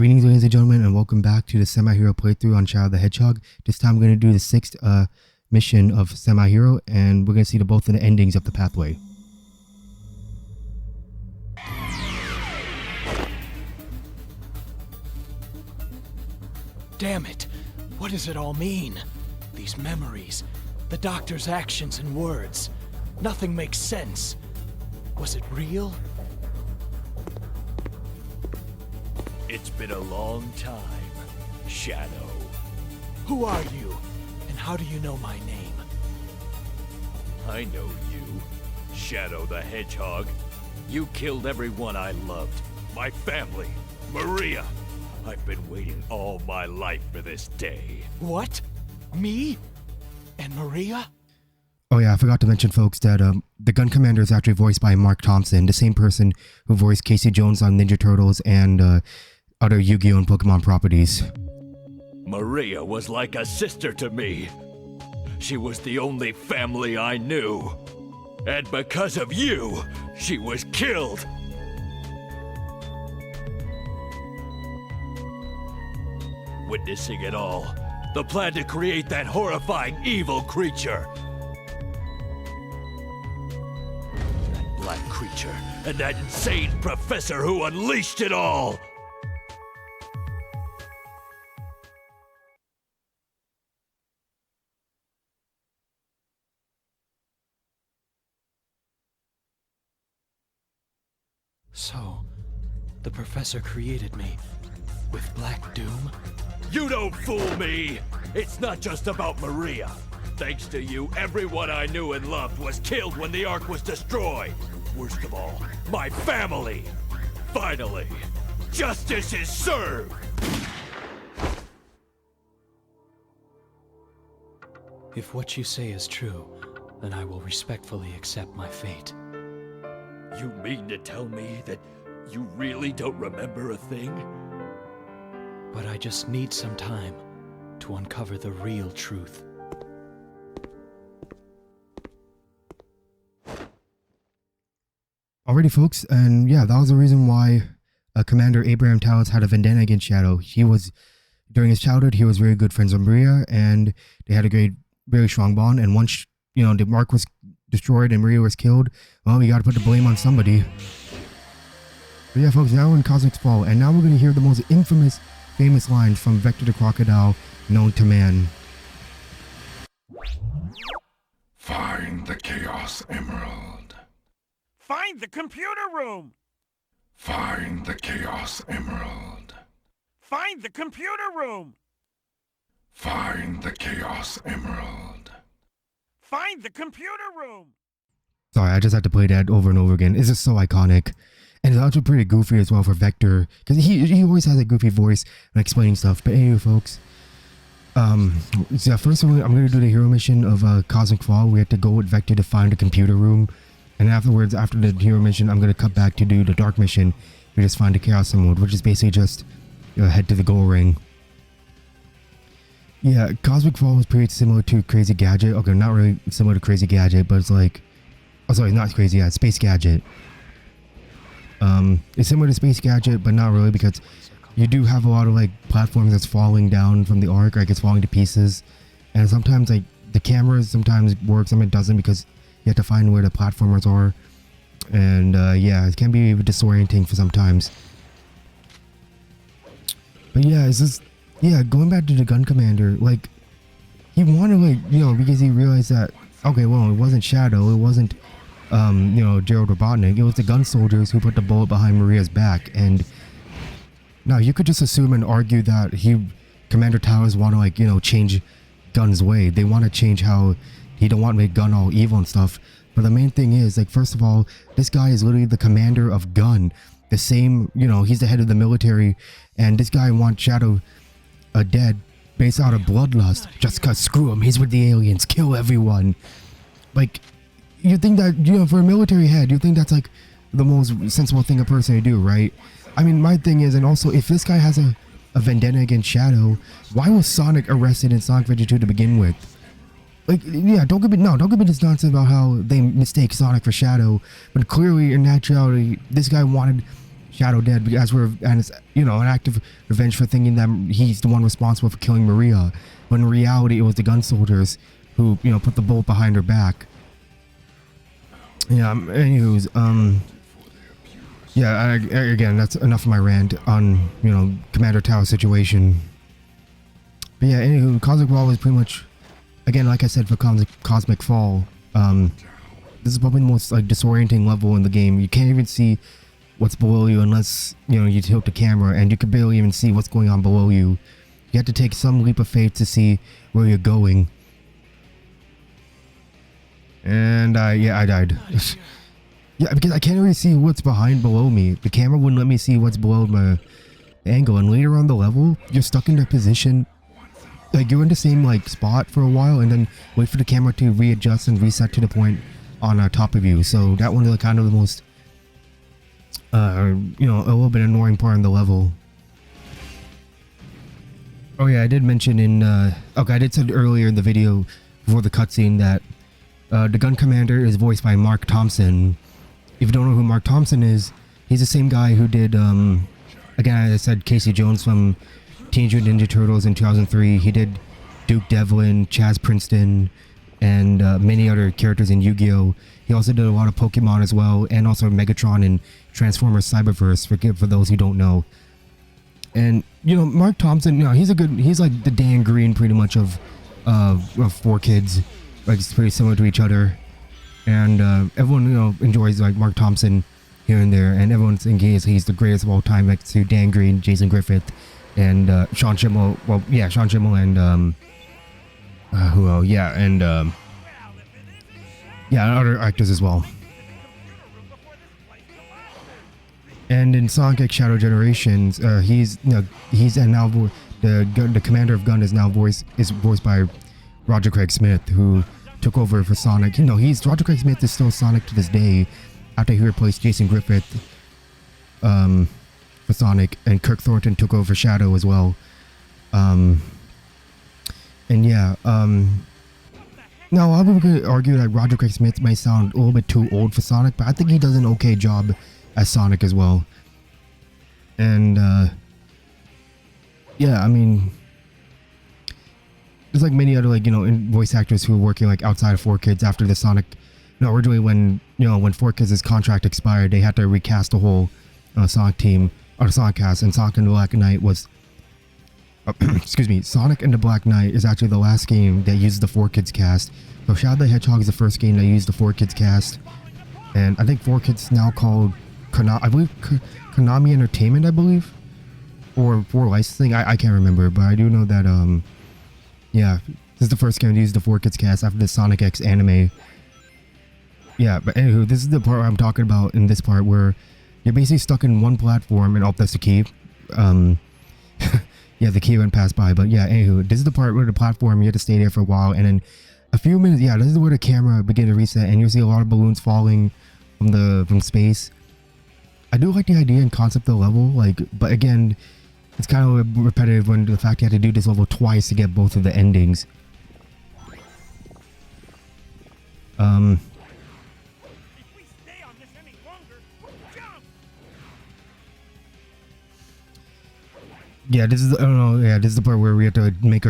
Greetings, ladies and gentlemen, and welcome back to the semi-hero playthrough on Shadow the Hedgehog. This time we're going to do the 6th mission of semi-hero, and we're going to see both of the endings of the pathway. Damn it! What does it all mean? These memories, the doctor's actions and words. Nothing makes sense. Was it real? It's been a long time, Shadow. Who are you? And how do you know my name? I know you, Shadow the Hedgehog. You killed everyone I loved. My family, Maria. I've been waiting all my life for this day. What? Me? And Maria? Oh yeah, I forgot to mention, folks, that the gun commander is actually voiced by Mark Thompson, the same person who voiced Casey Jones on Ninja Turtles and other Yu-Gi-Oh! And Pokemon properties. Maria was like a sister to me. She was the only family I knew. And because of you, she was killed. Witnessing it all, the plan to create that horrifying evil creature. That black creature and that insane professor who unleashed it all. So, the professor created me with Black Doom? You don't fool me! It's not just about Maria. Thanks to you, everyone I knew and loved was killed when the Ark was destroyed. Worst of all, my family. Finally, justice is served! If what you say is true, then I will respectfully accept my fate. You mean to tell me that you really don't remember a thing? But I just need some time to uncover the real truth. Alrighty, folks, and yeah, that was the reason why Commander Abraham Talos had a vendetta against Shadow. During his childhood, he was very good friends with Maria, and they had a very strong bond, and once, the Mark was destroyed and Maria was killed, well, you gotta put the blame on somebody. But yeah, folks, now we're in Cosmic's Fall, and now we're gonna hear the most famous lines from Vector the Crocodile, known to man. Find the Chaos Emerald. Find the computer room! Find the Chaos Emerald. Find the computer room! Find the Chaos Emerald. Find the computer room! Sorry, I just had to play that over and over again. It's just so iconic. And it's also pretty goofy as well for Vector, because he always has a goofy voice when explaining stuff. But anyway, folks, so first I'm going to do the hero mission of Cosmic Fall. We have to go with Vector to find the computer room. And afterwards, after the hero mission, I'm going to cut back to do the dark mission. We just find the Chaos Emerald, which is basically just head to the goal ring. Yeah, Cosmic Fall is pretty similar to Crazy Gadget. Okay, not really similar to Crazy Gadget, but it's like... Oh, sorry, not Crazy, yeah, Space Gadget. It's similar to Space Gadget, but not really, because you do have a lot of, platforms that's falling down from the Ark, it's falling to pieces. And sometimes, the cameras sometimes work, sometimes it doesn't, because you have to find where the platformers are. And, yeah, it can be disorienting for sometimes. But yeah, it's just... Yeah, going back to the gun commander, he wanted, because he realized that, okay, well, it wasn't Shadow, it wasn't, Gerald Robotnik, it was the gun soldiers who put the bullet behind Maria's back, and now you could just assume and argue that Commander Talos want to, change Gun's way. They want to change how he don't want to make Gun all evil and stuff, but the main thing is, first of all, this guy is literally the commander of Gun, the same, he's the head of the military, and this guy wants Shadow dead based out of bloodlust, just cause screw him, he's with the aliens, kill everyone. You think that, for a military head, you think that's the most sensible thing a person to do, right? I mean, my thing is, and also, if this guy has a vendetta against Shadow, why was Sonic arrested in Sonic Adventure 2 to begin with? Yeah, don't give me this nonsense about how they mistake Sonic for Shadow, but clearly, in actuality, this guy wanted Shadow dead as and it's, you know, an act of revenge for thinking that he's the one responsible for killing Maria, when in reality it was the gun soldiers who, you know, put the bullet behind her back. Yeah. Anywho's, yeah. Again, that's enough of my rant on, you know, Commander Tao situation. But yeah. Anywho, Cosmic Fall is pretty much, again, like I said, for Cosmic Fall. This is probably the most like disorienting level in the game. You can't even see what's below you unless, you know, you tilt the camera, and you can barely even see what's going on below you. You have to take some leap of faith to see where you're going. And yeah, I died. Yeah, because I can't really see what's below me. The camera wouldn't let me see what's below my angle, and later on the level, you're stuck in a position like you're in the same like spot for a while, and then wait for the camera to readjust and reset to the point on top of you. So that one is kind of the most you know, a little bit annoying part in the level. Oh yeah, I did mention in okay, I did say earlier in the video before the cutscene that the gun commander is voiced by Mark Thompson. If you don't know who Mark Thompson is, he's the same guy who did again, as I said, Casey Jones from Teenage Mutant Ninja Turtles in 2003. He did Duke Devlin, Chaz Princeton, and many other characters in Yu-Gi-Oh! He also did a lot of Pokemon as well, and also Megatron in Transformers Cyberverse, for those who don't know. And, you know, Mark Thompson, you know, he's like the Dan Green pretty much of 4Kids. Like, it's pretty similar to each other. And everyone, you know, enjoys like Mark Thompson here and there, and everyone's engaged. He's the greatest of all time, next to Dan Green, Jason Griffith, and Sean Schemmel. Well, yeah, Sean Schemmel and who else? Yeah, and yeah, other actors as well. And in Sonic X Shadow Generations, he's now the commander of Gun is voiced by Roger Craig Smith, who took over for Sonic. You know, Roger Craig Smith is still Sonic to this day, after he replaced Jason Griffith for Sonic, and Kirk Thornton took over for Shadow as well. And yeah, now I'm going to argue that Roger Craig Smith might sound a little bit too old for Sonic, but I think he does an okay job as Sonic as well. And yeah, I mean, there's like many other, like, you know, voice actors who are working like outside of 4Kids after the Sonic. You know, originally when 4Kids' contract expired, they had to recast the whole Sonic team, or Sonic cast, and Sonic and the Black Knight was excuse me, Sonic and the Black Knight is actually the last game that used the 4Kids cast. So Shadow the Hedgehog is the first game that used the 4Kids cast, and I think 4Kids now called Konami Entertainment, I believe, or for licensing. I can't remember, but I do know that yeah, this is the first game to use the 4Kids cast after the Sonic X anime. Yeah, but anywho, this is the part I'm talking about in this part, where you're basically stuck in one platform, and that's the key. Yeah, the key went past by, but yeah, anywho, this is the part where the platform, you have to stay there for a while, and then a few minutes, yeah, this is where the camera begins to reset, and you'll see a lot of balloons falling from space. I do like the idea and concept of the level, like, but again, it's kind of repetitive when the fact you have to do this level twice to get both of the endings. If we stay on this any longer, we'll jump. Yeah, this is, I don't know, yeah, this is the part where we have to make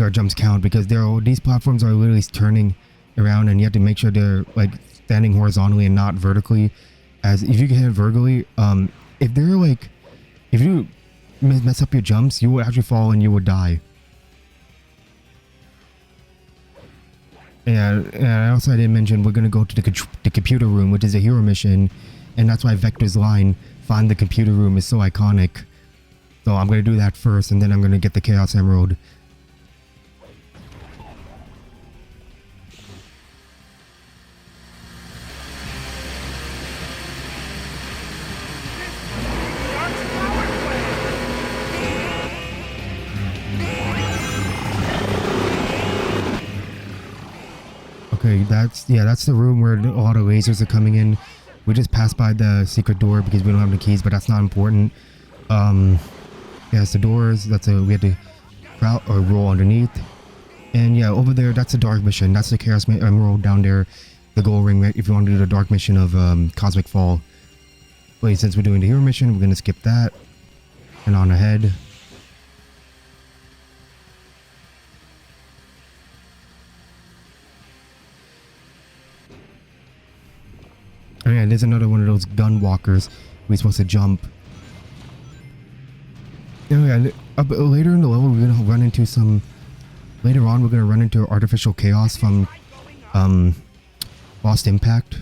our jumps count, because these platforms are literally turning around, and you have to make sure they're like standing horizontally and not vertically. As if you can hit it vertically, if you mess up your jumps, you will actually fall and you will die. And also I didn't mention we're gonna go to the computer room, which is a hero mission, and that's why Vector's line, "Find the computer room," is so iconic. So I'm gonna do that first, and then I'm gonna get the Chaos Emerald. Okay, that's the room where a lot of lasers are coming in. We just passed by the secret door because we don't have the keys, but that's not important. Yeah, it's the doors. We had to crouch or roll underneath. And yeah, over there, that's the dark mission. That's the Chaos Emerald down there, the gold ring, if you want to do the dark mission of Cosmic Fall. Wait, since we're doing the hero mission, we're gonna skip that and on ahead. Oh yeah, there's another one of those gun walkers. We're supposed to jump. Oh yeah, later in the level, we're gonna run into some. Later on, we're gonna run into artificial chaos from Lost Impact.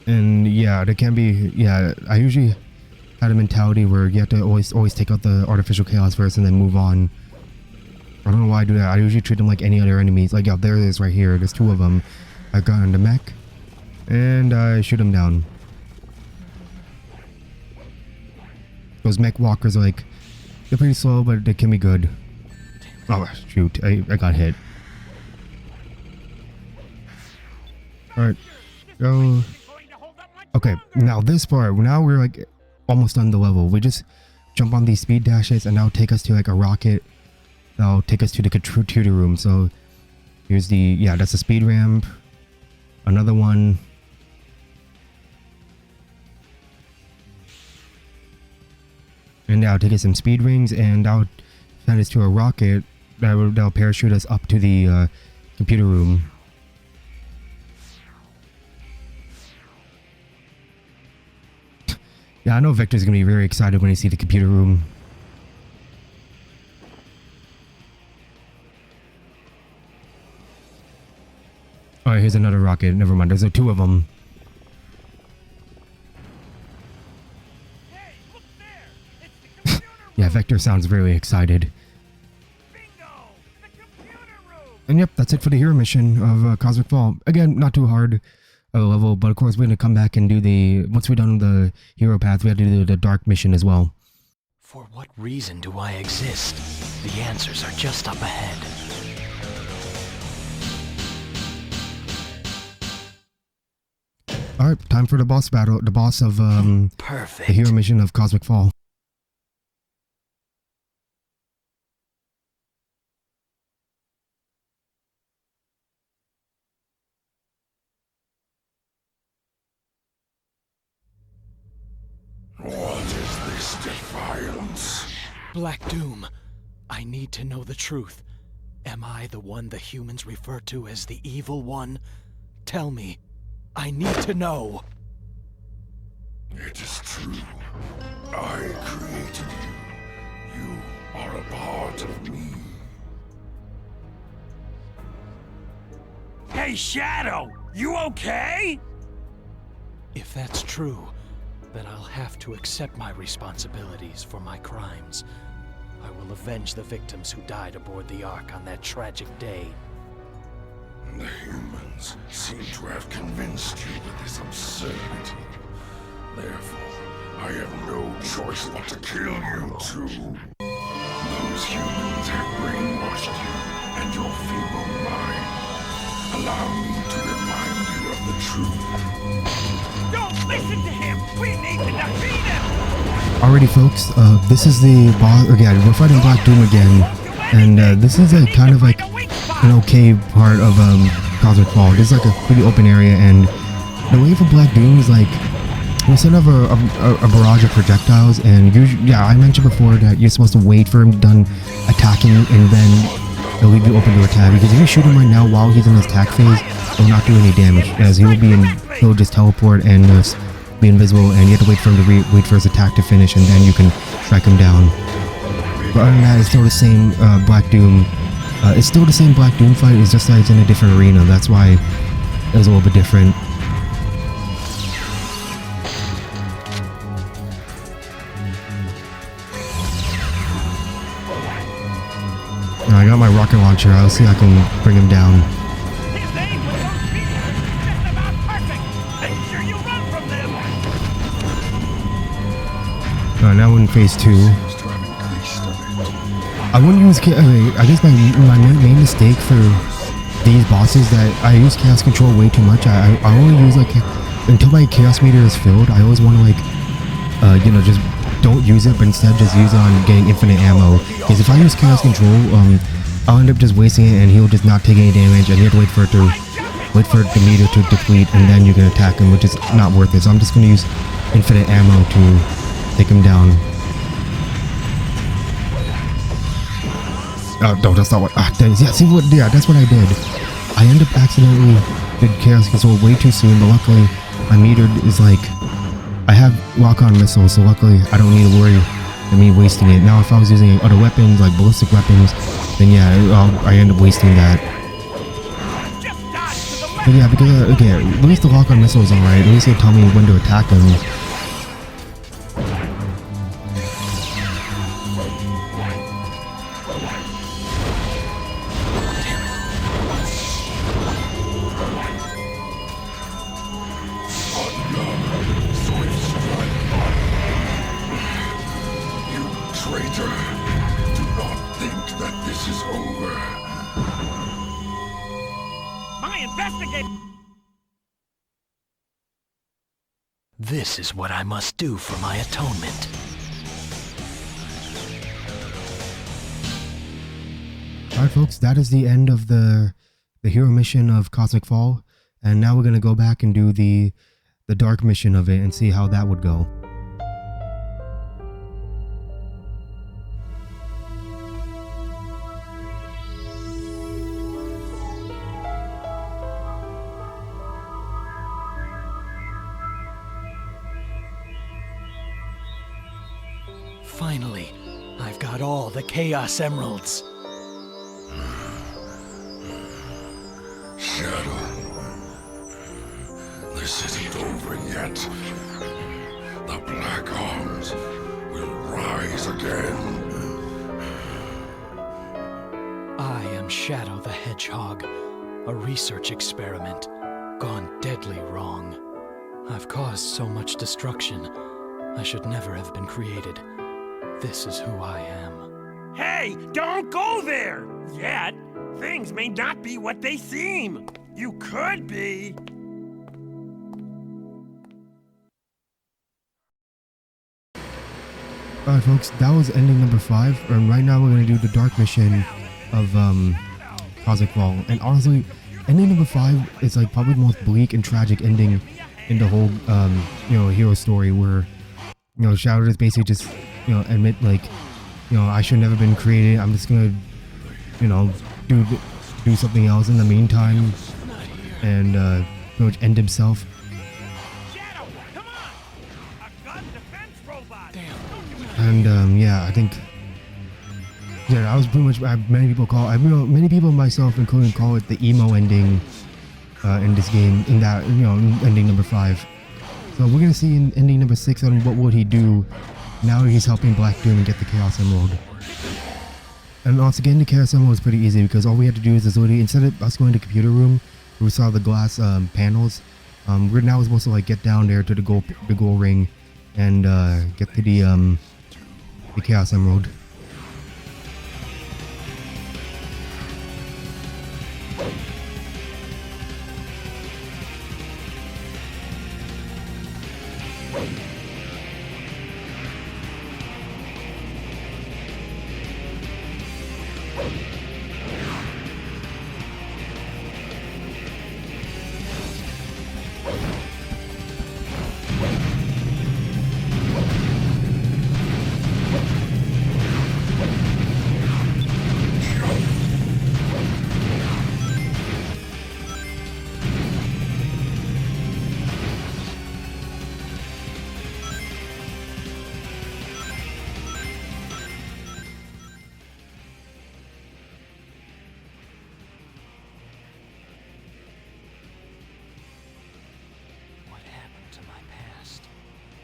And yeah, there can be. Yeah, I usually had a mentality where you have to always take out the artificial chaos first and then move on. I don't know why I do that. I usually treat them like any other enemies. Like, yeah, there it is right here. There's two of them. I got on the mech. And I shoot him down. Those mech walkers are like, they're pretty slow, but they can be good. Oh shoot, I got hit. Alright, go. Okay, now this part, now we're like almost on the level. We just jump on these speed dashes and now take us to like a rocket. That'll take us to the computer room. So here's the, yeah, that's a speed ramp. Another one. And that'll take us some speed rings, and that'll send us to a rocket that'll parachute us up to the computer room. Yeah, I know Victor's gonna be very excited when he sees the computer room. Alright, here's another rocket. Never mind, there's two of them. Yeah, Vector sounds very excited. Bingo! The computer room! And yep, that's it for the hero mission of Cosmic Fall. Again, not too hard of a level, but of course we're going to come back and do the... Once we're done with the hero path, we have to do the dark mission as well. For what reason do I exist? The answers are just up ahead. Alright, time for the boss battle. The boss of Perfect. the hero mission of Cosmic Fall. What is this defiance? Black Doom, I need to know the truth. Am I the one the humans refer to as the evil one? Tell me. I need to know. It is true. I created you. You are a part of me. Hey, Shadow! You okay? If that's true, then I'll have to accept my responsibilities for my crimes. I will avenge the victims who died aboard the Ark on that tragic day. The humans seem to have convinced you with this absurdity. Therefore, I have no choice but to kill you too. Those humans have brainwashed you and your feeble mind. Allow me to remind you of the truth. Don't listen to him! We need to defeat him! Alrighty folks, this is the boss, again, we're fighting Black Doom again, and this is a kind of like an okay part of Cosmic Fall. This is like a pretty open area, and the way for Black Doom is like, we set up a barrage of projectiles, and usually, yeah, I mentioned before that you're supposed to wait for him to done attacking, and then it'll leave you open to attack, because if you shoot him right now while he's in his attack phase, it'll not do any damage, as he'll just teleport and just be invisible, and you have to wait for him to wait for his attack to finish, and then you can strike him down. But other than that, it's still the same Black Doom. It's still the same Black Doom fight, it's just that it's in a different arena. That's why it was a little bit different. Now, I got my rocket launcher. I'll see if I can bring him down. His aim with those people is just about perfect! Make sure you run from them! Now we're in phase 2. Seems to have increased a bit. I wouldn't use I guess my main mistake for these bosses that I use chaos control way too much. I only use like until my chaos meter is filled. I always want to like just don't use it, but instead just use it on getting infinite ammo. Because if I use chaos control, I'll end up just wasting it, and he'll just not take any damage, and you have to wait for the meter to deplete, and then you can attack him, which is not worth it. So I'm just gonna use infinite ammo to take him down. No, that's not what. Yeah, see what? Yeah, that's what I did. I end up accidentally did Chaos Control way too soon, but luckily my meter is like, I have lock-on missiles, so luckily I don't need to worry about me wasting it. Now if I was using other weapons, like ballistic weapons, then yeah, I end up wasting that. Just dodge to the left. But yeah, because, okay, at least the lock-on missiles are alright. At least it'll tell me when to attack them. Traitor, do not think that this is over. My investigate. This is what I must do for my atonement. Alright folks, that is the end of the hero mission of Cosmic Fall, and now we're gonna go back and do the dark mission of it and see how that would go. Finally, I've got all the Chaos Emeralds. Shadow, this isn't over yet. The Black Arms will rise again. I am Shadow the Hedgehog, a research experiment gone deadly wrong. I've caused so much destruction. I should never have been created. This is who I am. Hey, don't go there yet. Things may not be what they seem. You could be. Alright folks, that was ending number 5, and right now we're going to do the dark mission of Cosmic Fall. And honestly, ending number 5 is like probably the most bleak and tragic ending in the whole hero story, where Shadow is basically just admit like I should never been created. I'm just gonna do something else in the meantime, and pretty much end himself. Shadow, come on! A gun defense robot. And yeah, I think that was pretty much many people, myself including, call it the emo ending in this game, in that ending number 5. So we're gonna see in ending number 6 on what would he do now that he's helping Black Doom get the Chaos Emerald. And also getting the Chaos Emerald is pretty easy, because all we have to do is literally, instead of us going to the computer room where we saw the glass panels, we're now supposed to like get down there to the gold ring and get to the Chaos Emerald.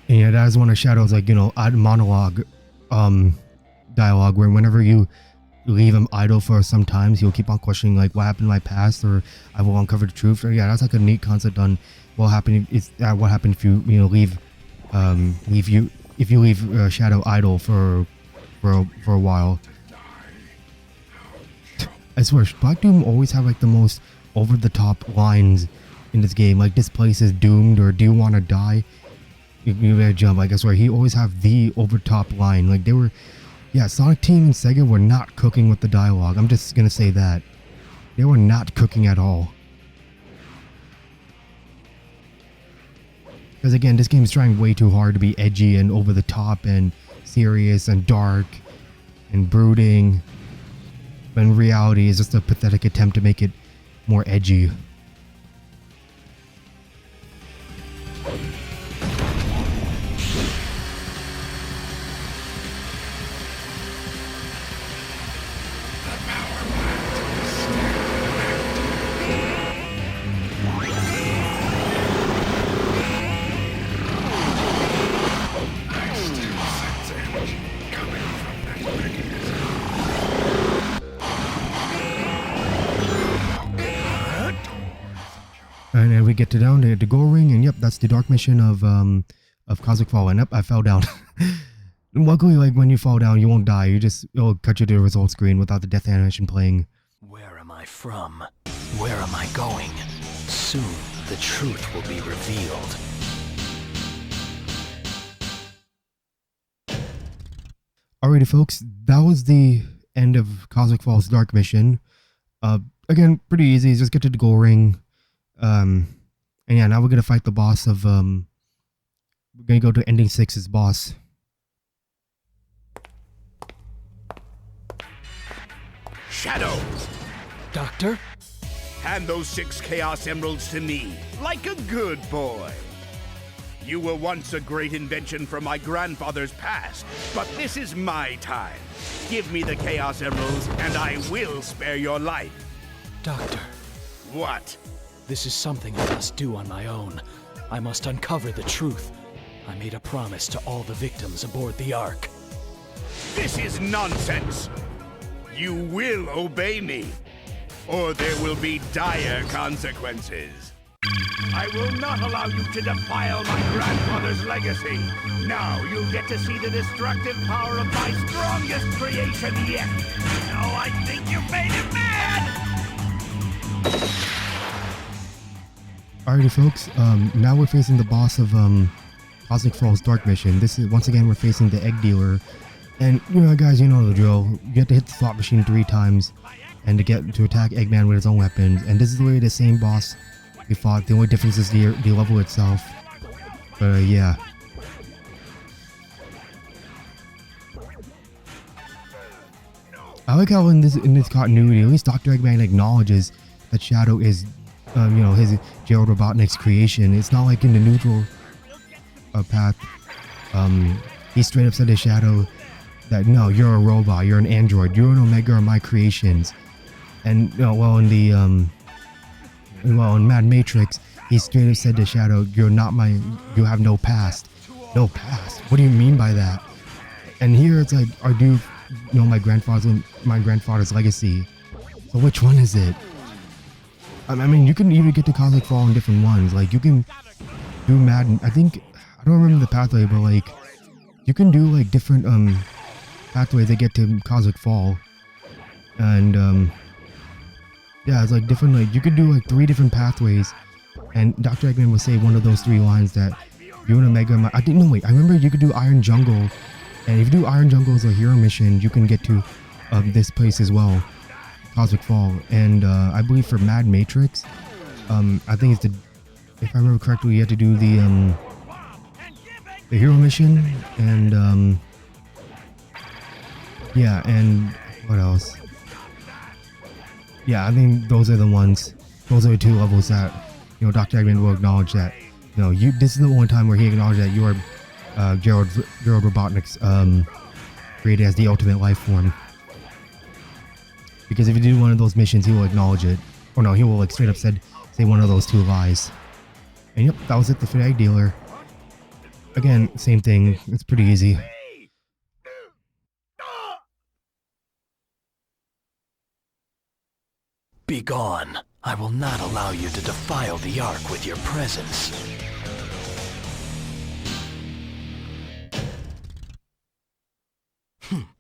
And yeah, that is one of Shadow's monologue dialogue, where whenever you leave him idle for some times, he'll keep on questioning like what happened in my past, or I will uncover the truth. Or yeah, that's like a neat concept on what happened if you leave Shadow idle for a while. I swear, Black Doom always have like the most over the top lines in this game, like this place is doomed, or do you want to die? You better jump. Like I swear, he always have the over top line. Like they were, yeah, Sonic Team and Sega were not cooking with the dialogue. I'm just gonna say that they were not cooking at all. Because again, this game is trying way too hard to be edgy and over the top and serious and dark and brooding. But in reality, it's just a pathetic attempt to make it more edgy. And then we get to down to the goal ring, and yep, that's the dark mission of Cosmic Fall. And yep, I fell down. Luckily, like when you fall down, you won't die. It'll cut you to the results screen without the death animation playing. Where am I from? Where am I going? Soon, the truth will be revealed. Alrighty, folks, that was the end of Cosmic Fall's dark mission. Again, pretty easy. Just get to the goal ring. And yeah, now we're gonna fight the boss of we're gonna go to ending 6's boss. Shadow, Doctor? hand those 6 Chaos Emeralds to me, like a good boy. You were once a great invention from my grandfather's past, but this is my time. Give me the Chaos Emeralds, and I will spare your life. Doctor, What? this is something I must do on my own. I must uncover the truth. I made a promise to all the victims aboard the Ark. This is nonsense. You will obey me, or there will be dire consequences. I will not allow you to defile my grandfather's legacy. Now you'll get to see the destructive power of my strongest creation yet. Oh, I think you made him mad! Alrighty, folks. Now we're facing the boss of Cosmic Fall's dark mission. This is once again we're facing the egg dealer, and you know, guys, you know the drill. You have to hit the slot machine 3 times, and to attack Eggman with his own weapons. And this is literally the same boss we fought. The only difference is the level itself. But yeah. I like how in this continuity, at least Dr. Eggman acknowledges that Shadow is, you know, his Gerald Robotnik's creation. It's not like in the neutral path. He straight up said to Shadow that no, you're a robot, you're an android, you're an Omega of my creations. And you know, well, in the in Mad Matrix, he straight up said to Shadow, "You're not my. You have no past. No past. What do you mean by that?" And here it's like, "Are you know my grandfather's legacy? So which one is it?" I mean, you can even get to Cosmic Fall in different ones. Like you can do Mad. I think I don't remember the pathway, but like you can do like different pathways that get to Cosmic Fall, and yeah, it's like different. Like you could do like 3 different pathways, and Dr. Eggman will say one of those 3 lines that you and Omega. I didn't know. Wait, I remember you could do Iron Jungle, and if you do Iron Jungle as a hero mission, you can get to this place as well, Cosmic Fall. And I believe for Mad Matrix, I think it's if I remember correctly, you have to do the hero mission, and yeah, and what else? Yeah, I think those are the ones. Those are the 2 levels that, you know, Dr. Eggman will acknowledge that, you know, this is the one time where he acknowledged that you are Gerald Robotnik's created as the ultimate life form. Because if you do one of those missions, he will acknowledge it. Or no, he will like straight up say one of those 2 lies. And yep, that was it. The egg dealer. Again, same thing. It's pretty easy. Begone. I will not allow you to defile the Ark with your presence.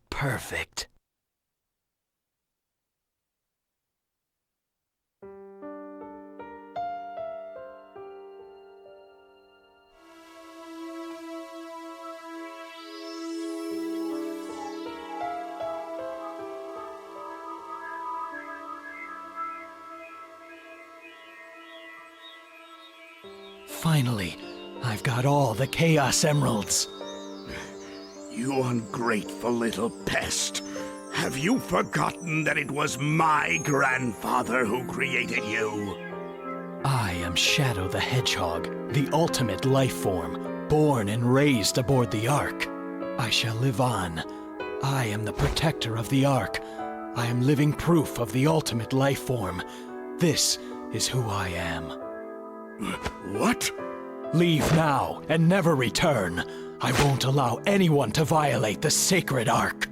Perfect. Finally, I've got all the Chaos Emeralds. You ungrateful little pest. Have you forgotten that it was my grandfather who created you? I am Shadow the Hedgehog, the ultimate life form, born and raised aboard the Ark. I shall live on. I am the protector of the Ark. I am living proof of the ultimate life form. This is who I am. What? Leave now and never return. I won't allow anyone to violate the sacred Ark.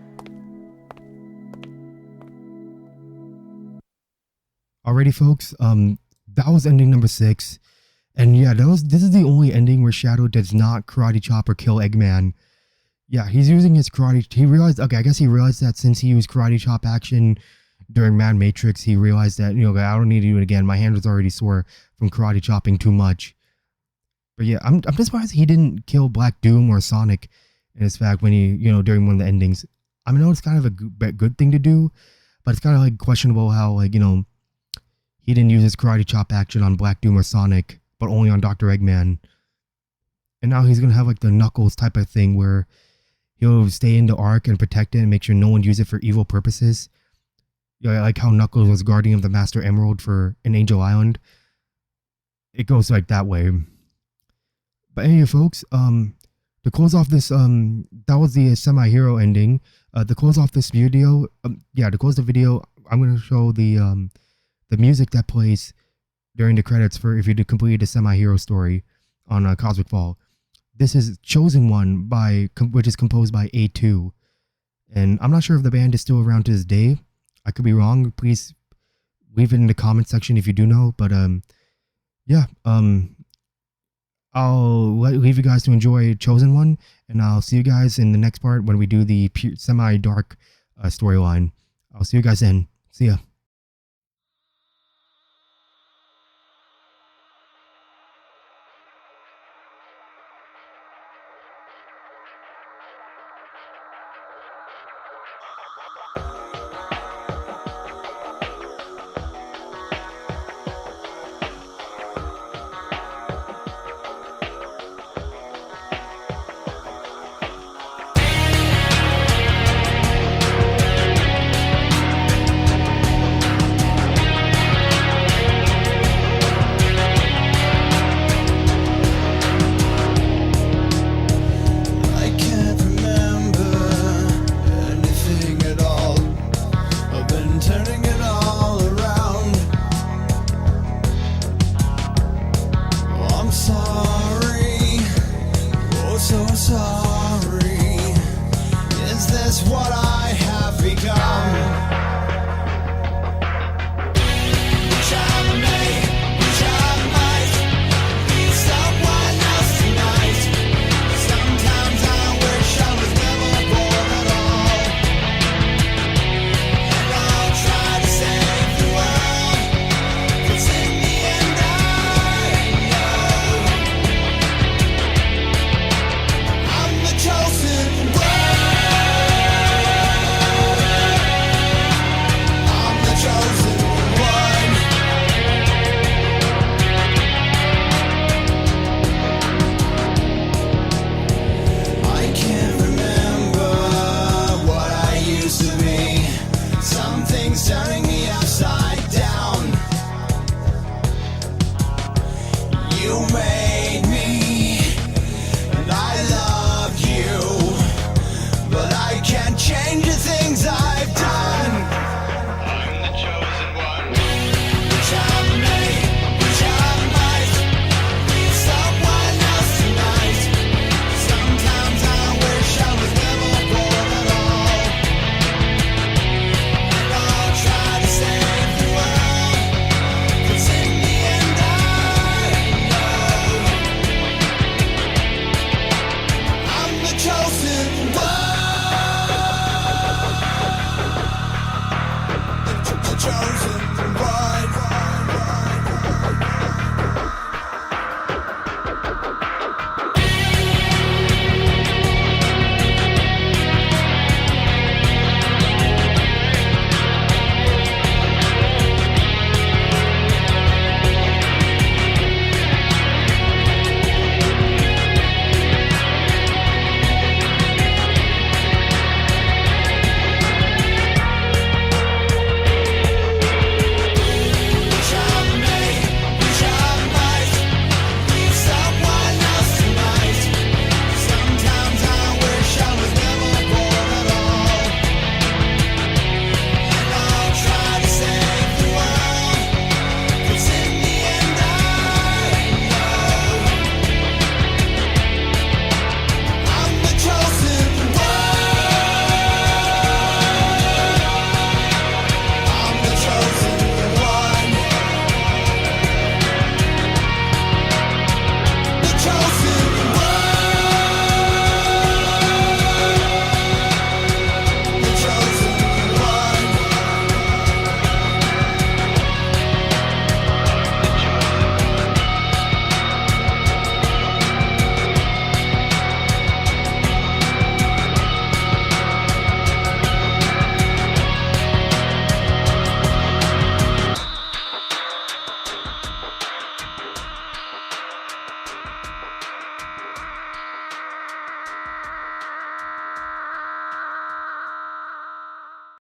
Alrighty, folks. That was ending number 6, and yeah, this is the only ending where Shadow does not karate chop or kill Eggman. Yeah, he's using his karate. He realized. Okay, I guess he realized that since he used karate chop action during Mad Matrix, he realized that I don't need to do it again. My hand was already sore from karate chopping too much. But yeah, I'm just surprised he didn't kill Black Doom or Sonic in his fact when he during one of the endings. I mean, I know it's kind of a good thing to do, but it's kind of like questionable how he didn't use his karate chop action on Black Doom or Sonic, but only on Dr. Eggman. And now he's going to have like the Knuckles type of thing where he'll stay in the Ark and protect it and make sure no one uses it for evil purposes. Like how Knuckles was guardian of the Master Emerald in Angel Island. It goes like that way. But anyway, folks, to close off this, that was the semi-hero ending. To close off this video, to close the video, I'm going to show the music that plays during the credits for if you complete the semi-hero story on Cosmic Fall. This is Chosen One which is composed by A2, and I'm not sure if the band is still around to this day. I could be wrong. Please leave it in the comment section if you do know. But I'll leave you guys to enjoy Chosen One, and I'll see you guys in the next part when we do the semi-dark storyline. I'll see you guys then. See ya. Change the things I've done.